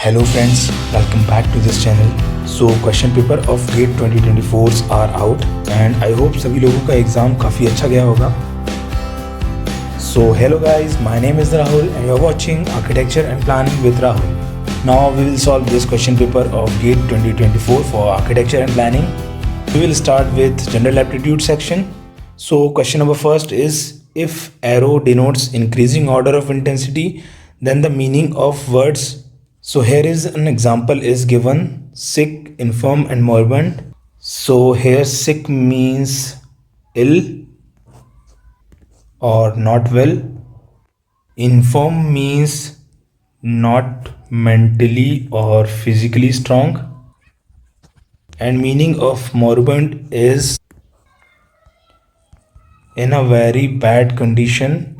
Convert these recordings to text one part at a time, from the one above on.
Hello friends, welcome back to this channel. So question paper of GATE 2024 are out and I hope सभी लोगों का exam काफ़ी अच्छा गया होगा. So hello guys, my name is Rahul and you are watching Architecture and Planning with Rahul. Now we will solve this question paper of GATE 2024 for Architecture and Planning. We will start with General Aptitude section. So question number first is, if arrow denotes increasing order of intensity, then the meaning of words. So here is an example is given: sick, infirm and morbid. So here sick means ill or not well. Infirm means not mentally or physically strong. And meaning of morbid is in a very bad condition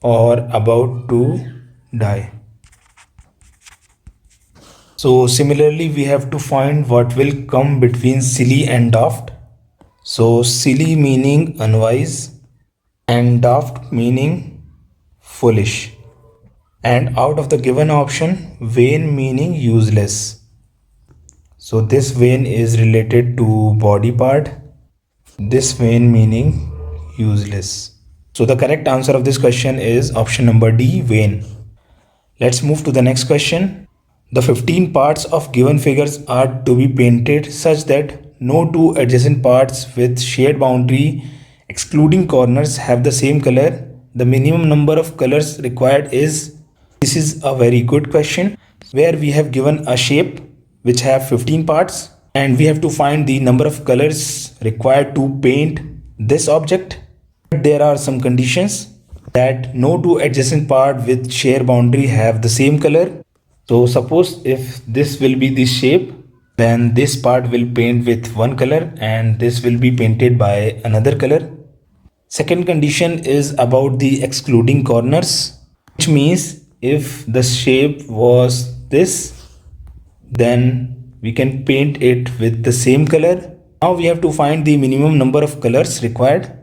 or about to die. So similarly, we have to find what will come between silly and daft. So silly meaning unwise and daft meaning foolish. And out of the given option, vain meaning useless. So this vain is related to body part. This vain meaning useless. So the correct answer of this question is option number D, vain. Let's move to the next question. The 15 parts of given figures are to be painted such that no two adjacent parts with shared boundary excluding corners have the same color. The minimum number of colors required is. This is a very good question where we have given a shape which have 15 parts and we have to find the number of colors required to paint this object. There are some conditions that no two adjacent parts with shared boundary have the same color. So suppose if this will be the shape, then this part will paint with one color and this will be painted by another color. Second condition is about the excluding corners, which means if the shape was this, then we can paint it with the same color. Now we have to find the minimum number of colors required.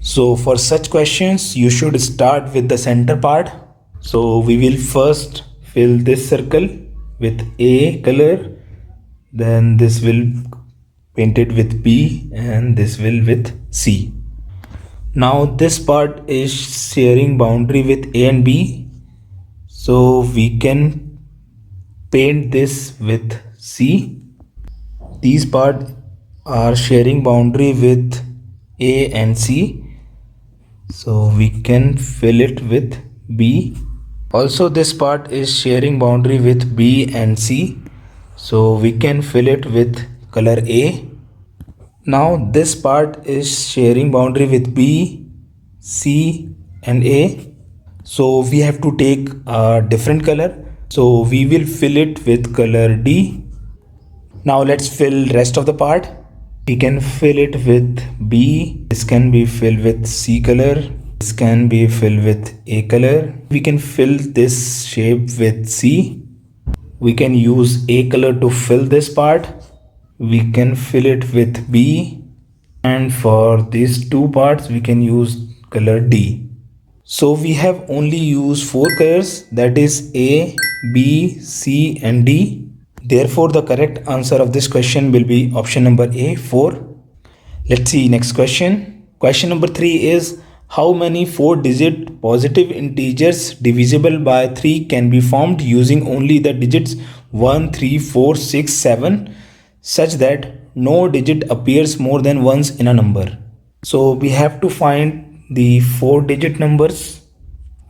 So for such questions, you should start with the center part. So we will first fill this circle with A color, then this will paint it with B and this will with C. Now this part is sharing boundary with A and B, so we can paint this with C. These parts are sharing boundary with A and C, so we can fill it with B. Also this part is sharing boundary with B and C, so we can fill it with color A. Now this part is sharing boundary with B, C and A, so we have to take a different color, so we will fill it with color D. Now let's fill rest of the part. We can fill it with B, this can be filled with C color, this can be filled with A color. We can fill this shape with C. We can use A color to fill this part. We can fill it with B. And for these two parts, we can use color D. So we have only used four colors, that is A, B, C and D. Therefore, the correct answer of this question will be option number A, 4. Let's see next question. Question number 3 is, how many 4-digit positive integers divisible by 3 can be formed using only the digits 1, 3, 4, 6, 7 such that no digit appears more than once in a number? So we have to find the 4-digit numbers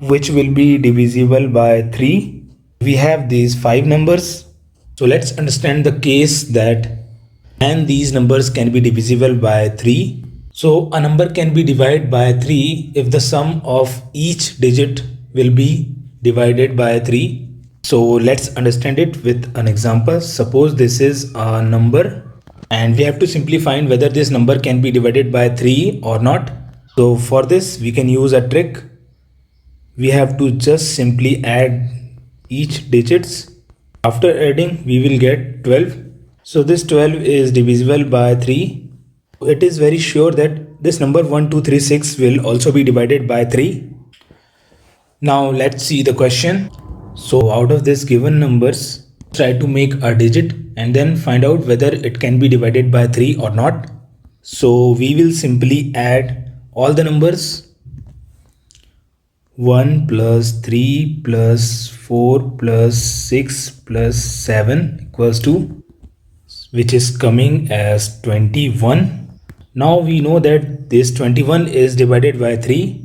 which will be divisible by 3. We have these 5 numbers. So let's understand the case that and these numbers can be divisible by 3. So a number can be divided by 3 if the sum of each digit will be divided by 3. So let's understand it with an example. Suppose this is a number and we have to simply find whether this number can be divided by 3 or not. So for this we can use a trick. We have to just simply add each digits. After adding we will get 12. So this 12 is divisible by 3. It is very sure that this number 1, 2, 3, 6 will also be divided by 3. Now let's see the question. So out of this given numbers, try to make a digit and then find out whether it can be divided by 3 or not. So we will simply add all the numbers. 1 plus 3 plus 4 plus 6 plus 7 equals to, which is coming as 21. Now we know that this 21 is divided by 3,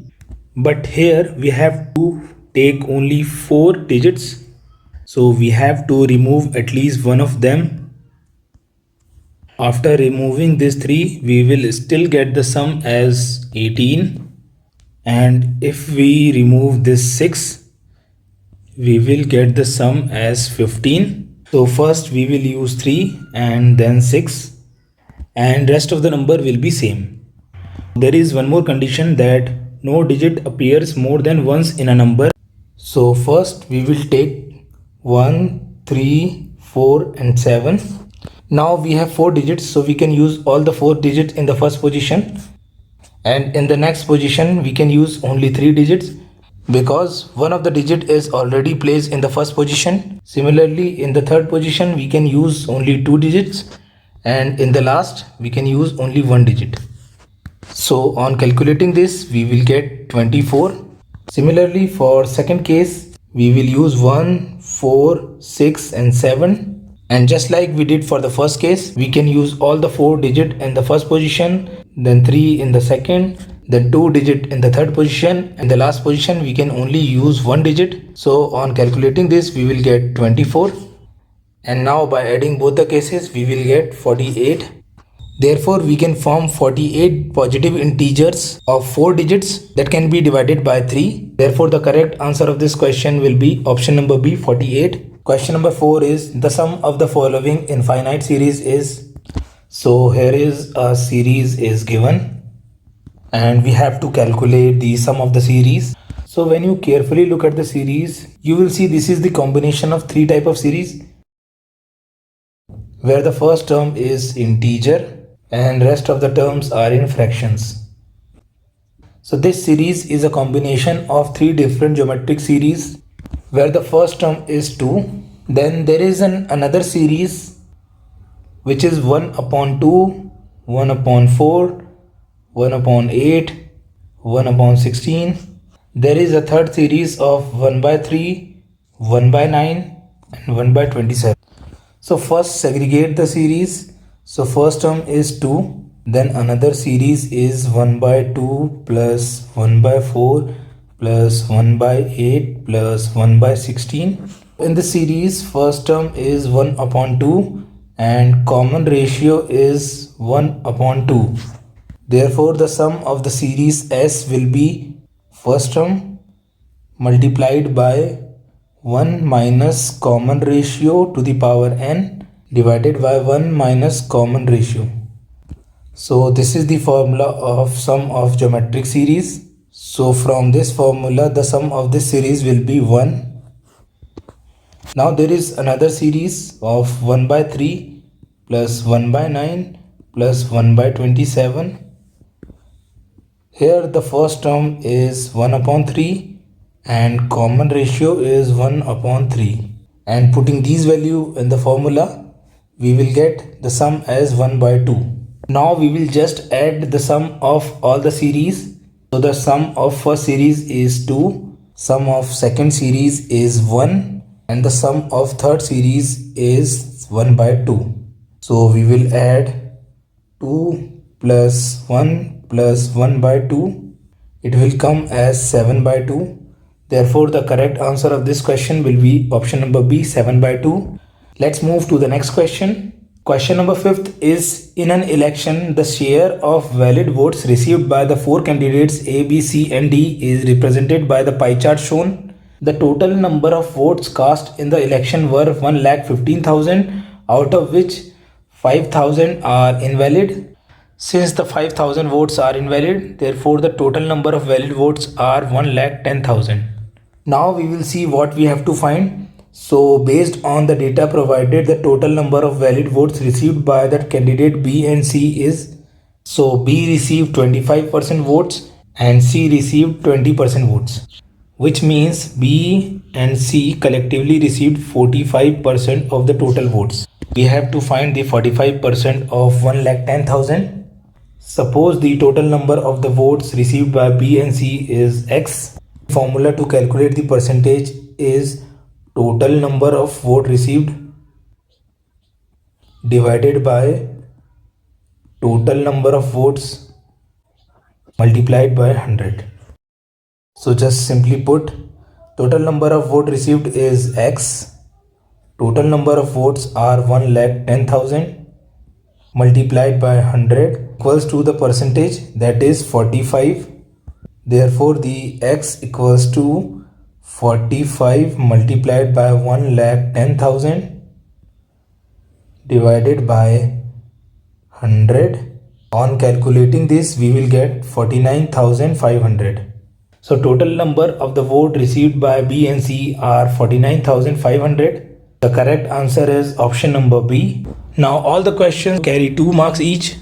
but here we have to take only 4 digits. So we have to remove at least one of them. After removing this 3, we will still get the sum as 18. And if we remove this 6, we will get the sum as 15. So first we will use 3 and then 6, and rest of the number will be same. There is one more condition, that no digit appears more than once in a number. So first we will take 1, 3, 4 and 7. Now we have 4 digits, so we can use all the 4 digits in the first position, and in the next position we can use only 3 digits because one of the digit is already placed in the first position. Similarly, in the third position we can use only 2 digits, and in the last we can use only 1 digit. So on calculating this, we will get 24. Similarly, for second case, we will use 1, 4, 6 and 7. And just like we did for the first case, we can use all the 4 digit in the first position, then 3 in the second, then 2 digit in the third position, and the last position we can only use 1 digit. So on calculating this, we will get 24. And now by adding both the cases, we will get 48. Therefore, we can form 48 positive integers of 4 digits that can be divided by 3. Therefore, the correct answer of this question will be option number B, 48. Question number 4 is the sum of the following infinite series is. So here is a series is given and we have to calculate the sum of the series. So when you carefully look at the series, you will see this is the combination of 3 type of series, where the first term is integer and rest of the terms are in fractions. So this series is a combination of 3 different geometric series, where the first term is 2. Then there is another series which is 1 upon 2, 1 upon 4, 1 upon 8, 1 upon 16. There is a third series of 1 by 3, 1 by 9 and 1 by 27. So first segregate the series. So first term is 2, then another series is 1 by 2 plus 1 by 4 plus 1 by 8 plus 1 by 16. In the series, first term is 1 upon 2 and common ratio is 1 upon 2. Therefore, the sum of the series S will be first term multiplied by 1 minus common ratio to the power n divided by 1 minus common ratio. So this is the formula of sum of geometric series. So from this formula, the sum of this series will be 1. Now there is another series of 1 by 3 plus 1 by 9 plus 1 by 27. Here the first term is 1 upon 3 and common ratio is 1 upon 3. And putting these value in the formula, we will get the sum as 1 by 2. Now we will just add the sum of all the series. So the sum of first series is 2, sum of second series is 1 and the sum of third series is 1 by 2. So we will add 2 plus 1 plus 1 by 2. It will come as 7 by 2. Therefore, the correct answer of this question will be option number B, 7 by 2. Let's move to the next question. Question number 5th is, in an election, the share of valid votes received by the 4 candidates A, B, C and D is represented by the pie chart shown. The total number of votes cast in the election were 1,15,000, out of which 5,000 are invalid. Since the 5,000 votes are invalid, therefore the total number of valid votes are 1,10,000. Now we will see what we have to find. So based on the data provided, the total number of valid votes received by that candidate B and C is, so B received 25% votes and C received 20% votes, which means B and C collectively received 45% of the total votes. We have to find the 45% of 1,10,000. Suppose the total number of the votes received by B and C is X. Formula to calculate the percentage is total number of vote received divided by total number of votes multiplied by 100. So just simply put, total number of vote received is X. Total number of votes are 1,10,000 multiplied by 100 equals to the percentage, that is 45. Therefore, the X equals to 45 multiplied by 1,10,000 divided by 100. On calculating this, we will get 49,500. So total number of the vote received by B and C are 49,500. The correct answer is option number B. Now all the questions carry 2 marks each.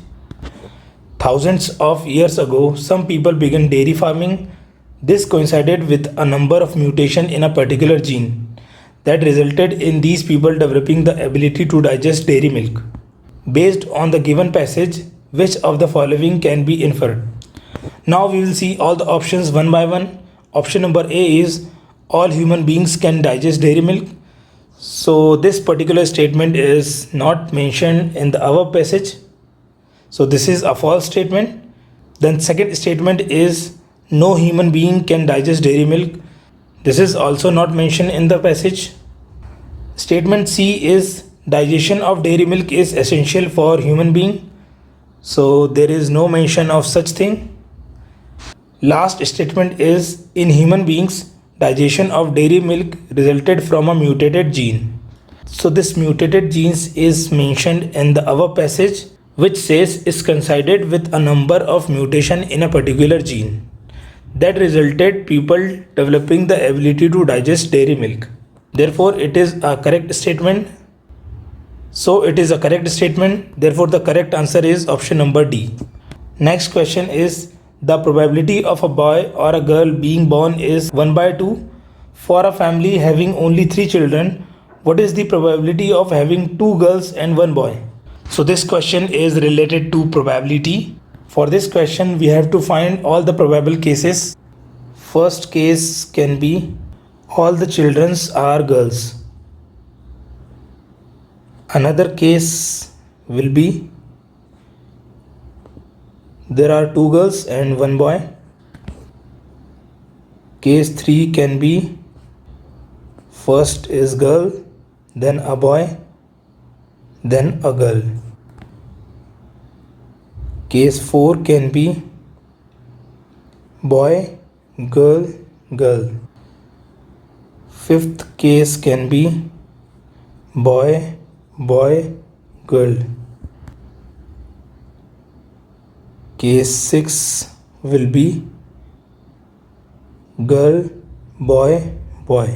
Thousands of years ago, some people began dairy farming. This coincided with a number of mutations in a particular gene that resulted in these people developing the ability to digest dairy milk. Based on the given passage, which of the following can be inferred? Now we will see all the options one by one. Option number A is all human beings can digest dairy milk. So this particular statement is not mentioned in the above passage. So this is a false statement. Then second statement is no human being can digest dairy milk. This is also not mentioned in the passage. Statement C is digestion of dairy milk is essential for human being. So there is no mention of such thing. Last statement is in human beings, digestion of dairy milk resulted from a mutated gene. So this mutated genes is mentioned in the above passage, which says is coincided with a number of mutation in a particular gene that resulted people developing the ability to digest dairy milk. Therefore, it is a correct statement. So it is a correct statement. Therefore, the correct answer is option number D. Next question is the probability of a boy or a girl being born is 1/2. For a family having only 3 children, what is the probability of having 2 girls and 1 boy? So this question is related to probability. For this question, we have to find all the probable cases. First case can be all the children are girls. Another case will be there are 2 girls and 1 boy. Case 3 can be first is girl, then a boy, then a girl. Case 4 can be boy, girl, girl. Fifth case can be boy, boy, girl. Case 6 will be girl, boy, boy.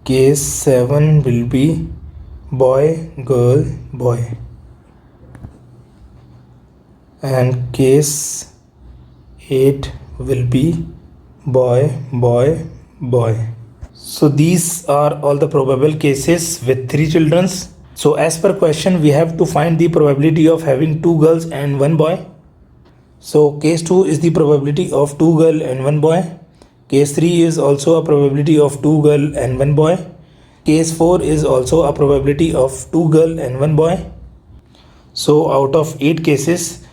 Case 7 will be boy, girl, boy. And case 8 will be boy, boy, boy. So these are all the probable cases with 3 children. So as per question, we have to find the probability of having 2 girls and 1 boy. So case 2 is the probability of 2 girl and 1 boy. Case 3 is also a probability of 2 girl and 1 boy. Case 4 is also a probability of 2 girl and 1 boy. So out of 8 cases,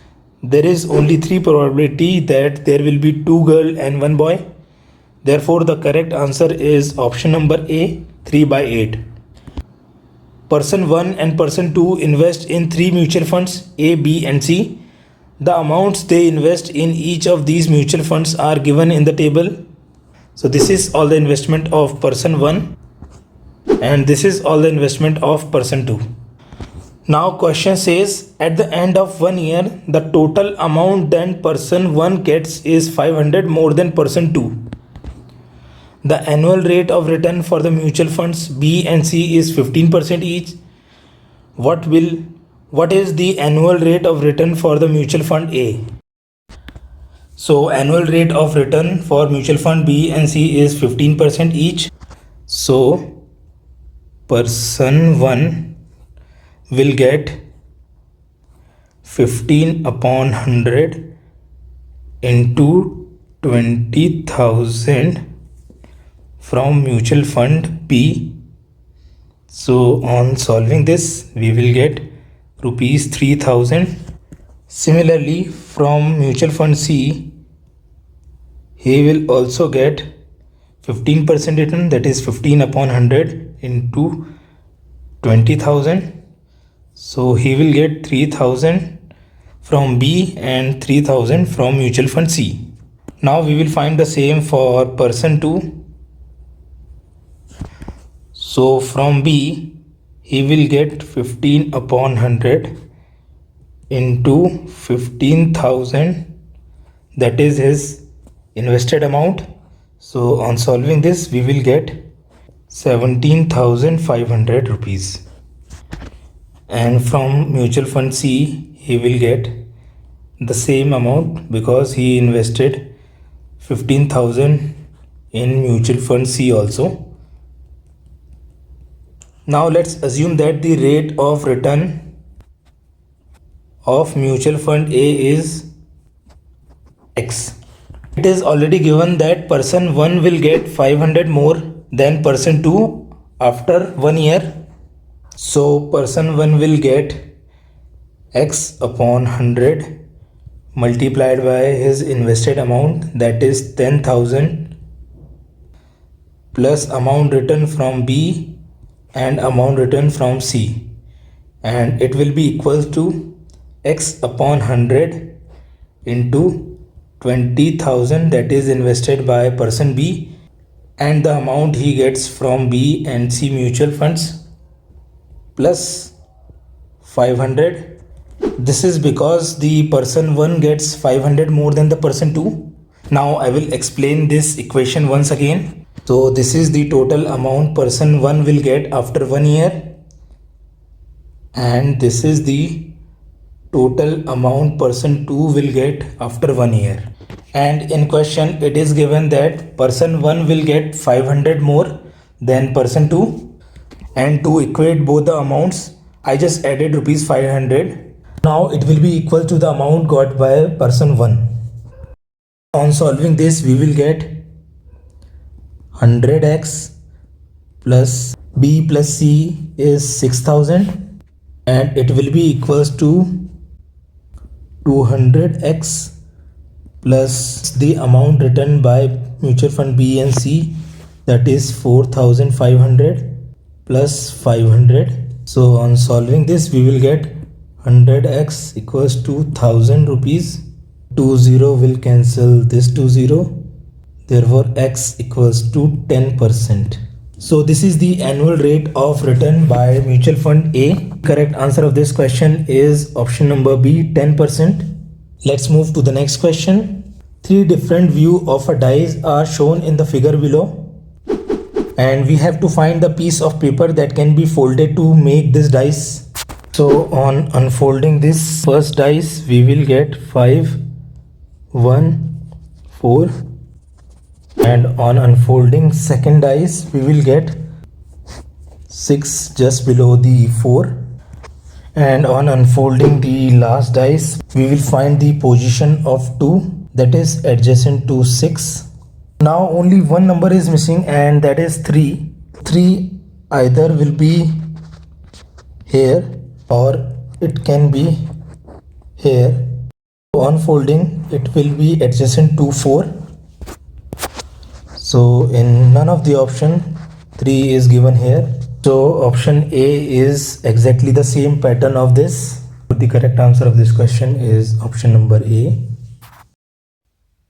there is only 3 probability that there will be 2 girl and 1 boy. Therefore, the correct answer is option number A, 3/8. Person 1 and person 2 invest in 3 mutual funds A, B and C. The amounts they invest in each of these mutual funds are given in the table. So this is all the investment of person 1 and this is all the investment of person 2. Now question says at the end of 1 year, the total amount that person 1 gets is 500 more than person 2. The annual rate of return for the mutual funds B and C is 15% each. What is the annual rate of return for the mutual fund A? So annual rate of return for mutual fund B and C is 15% each. So person 1 will get 15 upon 100 into 20,000 from mutual fund B. So on solving this, we will get rupees 3,000. Similarly, from mutual fund C, he will also get 15% return, that is 15 upon 100 into 20,000. So he will get 3,000 from B and 3,000 from mutual fund C. Now we will find the same for person 2. So from B, he will get 15 upon 100 into 15,000, that is his invested amount. So on solving this, we will get 17,500 rupees. And from mutual fund C, he will get the same amount because he invested 15,000 in mutual fund C also. Now let's assume that the rate of return of mutual fund A is X. It is already given that person 1 will get 500 more than person 2 after 1 year. So person 1 will get X upon 100 multiplied by his invested amount, that is 10,000, plus amount written from B and amount written from C, and it will be equal to X upon 100 into 20,000, that is invested by person B, and the amount he gets from B and C mutual funds, plus 500. This is because the person 1 gets 500 more than the person 2. Now I will explain this equation once again. So this is the total amount person 1 will get after 1 year, and this is the total amount person 2 will get after 1 year. And in question it is given that person 1 will get 500 more than person 2, and to equate both the amounts I just added rupees 500. Now it will be equal to the amount got by person 1. On solving this, we will get 100x plus B plus C is 6,000, and it will be equals to 200x plus the amount written by mutual fund B and C, that is 4,500 plus 500. So on solving this, we will get 100x equals to 1000 rupees. 20 will cancel this 20. Therefore x equals to 10%. So this is the annual rate of return by mutual fund A. Correct answer of this question is option number B, 10%. Let's move to the next question. 3 different views of a dice are shown in the figure below, and we have to find the piece of paper that can be folded to make this dice. So on unfolding this first dice, we will get 5, 1, 4, and on unfolding second dice, we will get 6 just below the 4, and on unfolding the last dice, we will find the position of 2, that is adjacent to 6. Now only one number is missing, and that is 3. 3 either will be here or it can be here. On folding, it will be adjacent to 4. So in none of the option, 3 is given here. So option A is exactly the same pattern of this. The correct answer of this question is option number A.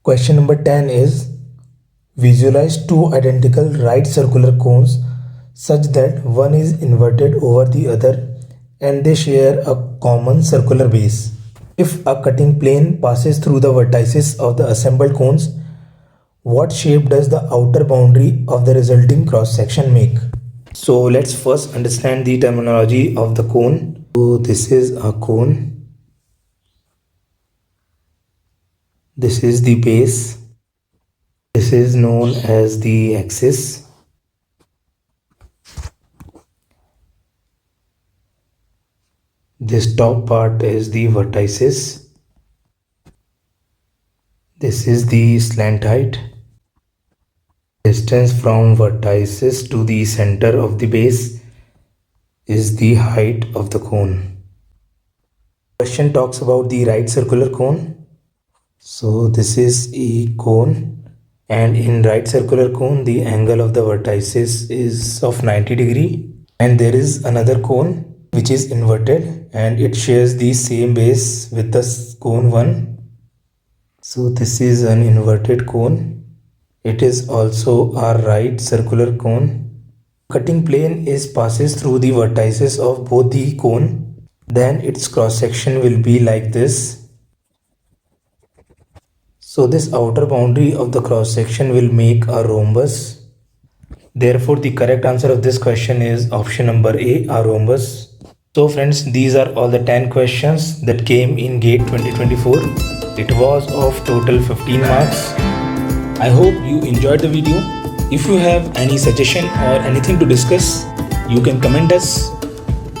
Question number 10 is, visualize 2 identical right circular cones such that one is inverted over the other and they share a common circular base. If a cutting plane passes through the vertices of the assembled cones, what shape does the outer boundary of the resulting cross section make? So let's first understand the terminology of the cone. So this is a cone. This is the base. This is known as the axis. This top part is the vertices. This is the slant height. Distance from vertices to the center of the base is the height of the cone. Question talks about the right circular cone. So this is a cone, and in right circular cone the angle of the vertices is of 90 degree, and there is another cone which is inverted and it shares the same base with the cone 1. So this is an inverted cone. It is also a right circular cone. Cutting plane passes through the vertices of both the cone. Then its cross section will be like this. So this outer boundary of the cross section will make a rhombus. Therefore, the correct answer of this question is option number A, a rhombus. So friends, these are all the 10 questions that came in GATE 2024. It was of total 15 marks. I hope you enjoyed the video. If you have any suggestion or anything to discuss, you can comment us.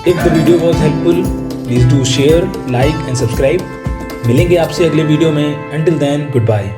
If the video was helpful, please do share, like and subscribe. मिलेंगे आपसे अगले video में. Until then, goodbye.